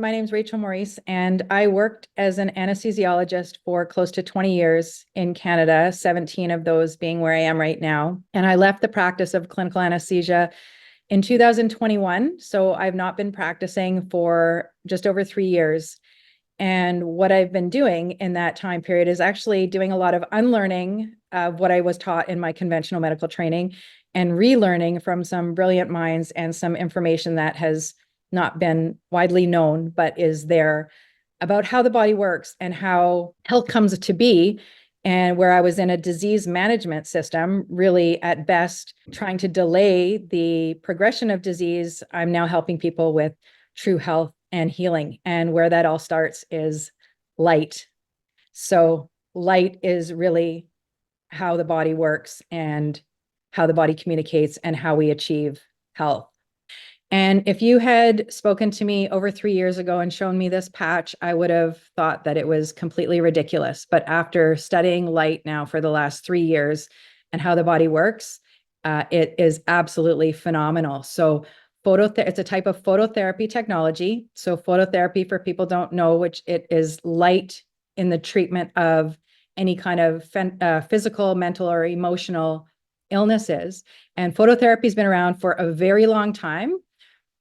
My name's Rachel Maurice, and I worked as an anesthesiologist for close to 20 years in Canada, 17 of those being where I am right now. And I left the practice of clinical anesthesia in 2021. So I've not been practicing for just over 3 years. And what I've been doing in that time period is actually doing a lot of unlearning of what I was taught in my conventional medical training and relearning from some brilliant minds and some information that has not been widely known, but is there about how the body works and how health comes to be. And where I was in a disease management system, really at best trying to delay the progression of disease, I'm now helping people with true health and healing. And where that all starts is light. So light is really how the body works and how the body communicates and how we achieve health. And if you had spoken to me over 3 years ago and shown me this patch, I would have thought that it was completely ridiculous. But after studying light now for the last 3 years and how the body works, it is absolutely phenomenal. So it's a type of phototherapy technology. So phototherapy, for people don't know, which it is light in the treatment of any kind of physical, mental, or emotional illnesses. And phototherapy has been around for a very long time.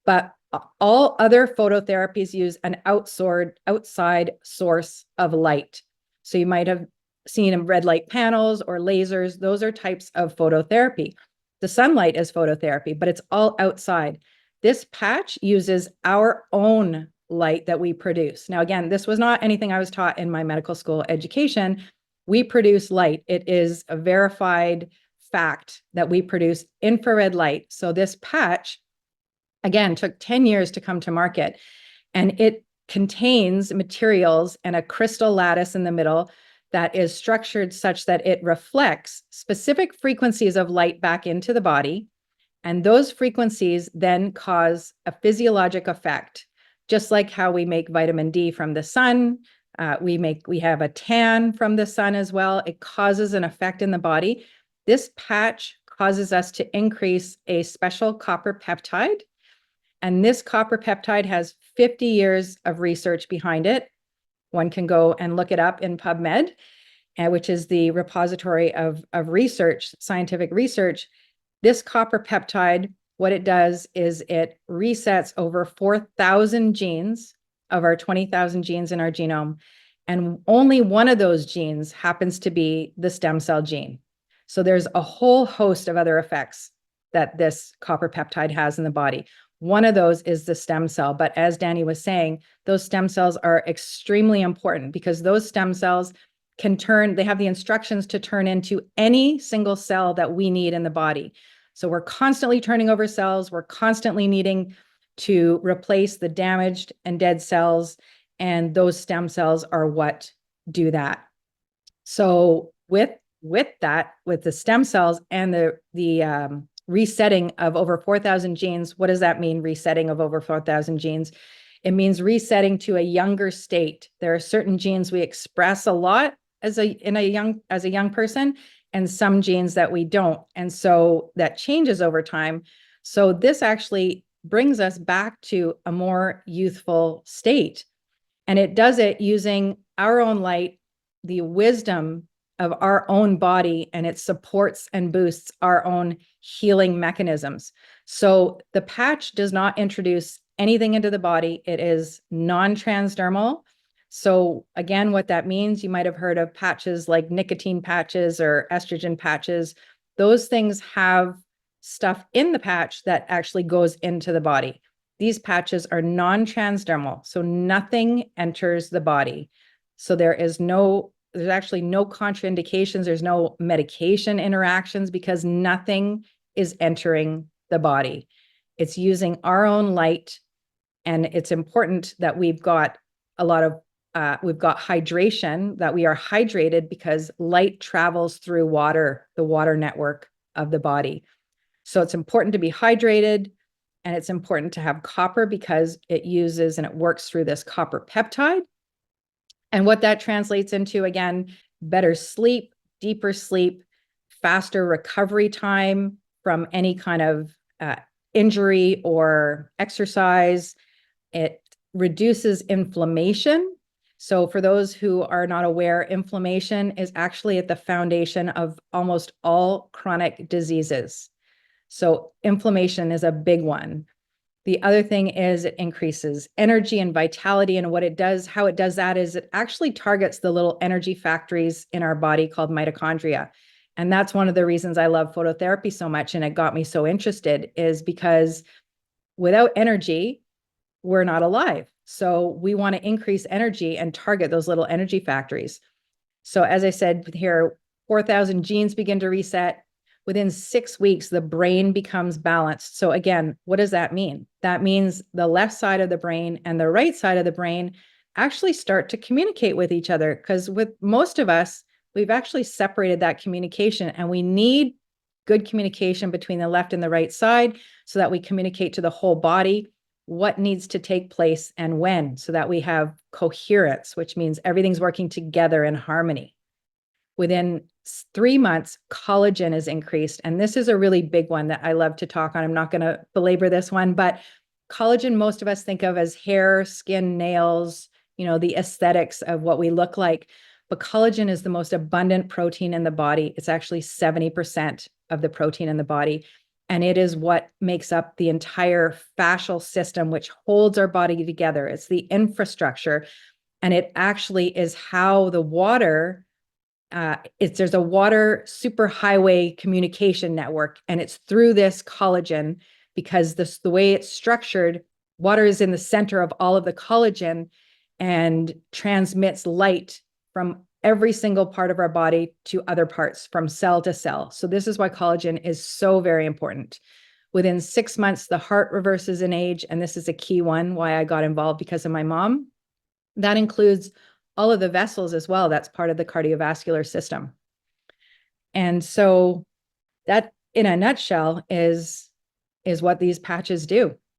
But all other phototherapies use an outside source of light. So you might have seen red light panels or lasers. Those are types of phototherapy. The sunlight is phototherapy, but it's all outside. This patch uses our own light that we produce. Now, again, this was not anything I was taught in my medical school education. We produce light. It is a verified fact that we produce infrared light. So this patch, again, took 10 years to come to market, and it contains materials and a crystal lattice in the middle that is structured such that it reflects specific frequencies of light back into the body. And those frequencies then cause a physiologic effect, just like how we make vitamin D from the sun. We have a tan from the sun as well. It causes an effect in the body. This patch causes us to increase a special copper peptide. And this copper peptide has 50 years of research behind it. One can go and look it up in PubMed, which is the repository of research, scientific research. This copper peptide, what it does is it resets over 4,000 genes of our 20,000 genes in our genome. And only one of those genes happens to be the stem cell gene. So there's a whole host of other effects that this copper peptide has in the body. One of those is the stem cell. But as Danny was saying, those stem cells are extremely important because those stem cells they have the instructions to turn into any single cell that we need in the body. So we're constantly turning over cells. We're constantly needing to replace the damaged and dead cells. And those stem cells are what do that. So with the stem cells and the resetting of over 4,000 genes. What does that mean, resetting of over 4,000 genes? It means resetting to a younger state. There are certain genes we express a lot as a young person, and some genes that we don't. And so that changes over time. So this actually brings us back to a more youthful state. And it does it using our own light, the wisdom of our own body, and it supports and boosts our own healing mechanisms. So the patch does not introduce anything into the body. It is non-transdermal. So again, what that means, you might have heard of patches like nicotine patches or estrogen patches. Those things have stuff in the patch that actually goes into the body. These patches are non-transdermal, so nothing enters the body. So there's actually no contraindications. There's no medication interactions because nothing is entering the body. It's using our own light. And it's important that we've got hydration, that we are hydrated because light travels through water, the water network of the body. So it's important to be hydrated, and it's important to have copper because it uses and it works through this copper peptide. And what that translates into, again, better sleep, deeper sleep, faster recovery time from any kind of injury or exercise. It reduces inflammation. So for those who are not aware, inflammation is actually at the foundation of almost all chronic diseases. So inflammation is a big one. The other thing is it increases energy and vitality. And what it does, how it does that is it actually targets the little energy factories in our body called mitochondria. And that's one of the reasons I love phototherapy so much. And it got me so interested is because without energy, we're not alive. So we want to increase energy and target those little energy factories. So as I said here, 4,000 genes begin to reset. Within 6 weeks, the brain becomes balanced. So again, what does that mean? That means the left side of the brain and the right side of the brain actually start to communicate with each other, because with most of us, we've actually separated that communication, and we need good communication between the left and the right side so that we communicate to the whole body what needs to take place and when, so that we have coherence, which means everything's working together in harmony. Within 3 months, collagen is increased. And this is a really big one that I love to talk on. I'm not going to belabor this one, but collagen, most of us think of as hair, skin, nails, the aesthetics of what we look like. But collagen is the most abundant protein in the body. It's actually 70% of the protein in the body. And it is what makes up the entire fascial system, which holds our body together. It's the infrastructure. And it actually is how the water, there's a water superhighway communication network, and it's through this collagen, because the way it's structured, water is in the center of all of the collagen and transmits light from every single part of our body to other parts, from cell to cell. So this is why collagen is so very important. Within 6 months, the heart reverses in age. And this is a key one, why I got involved, because of my mom. That includes all of the vessels as well. That's part of the cardiovascular system. And so that, in a nutshell, is what these patches do.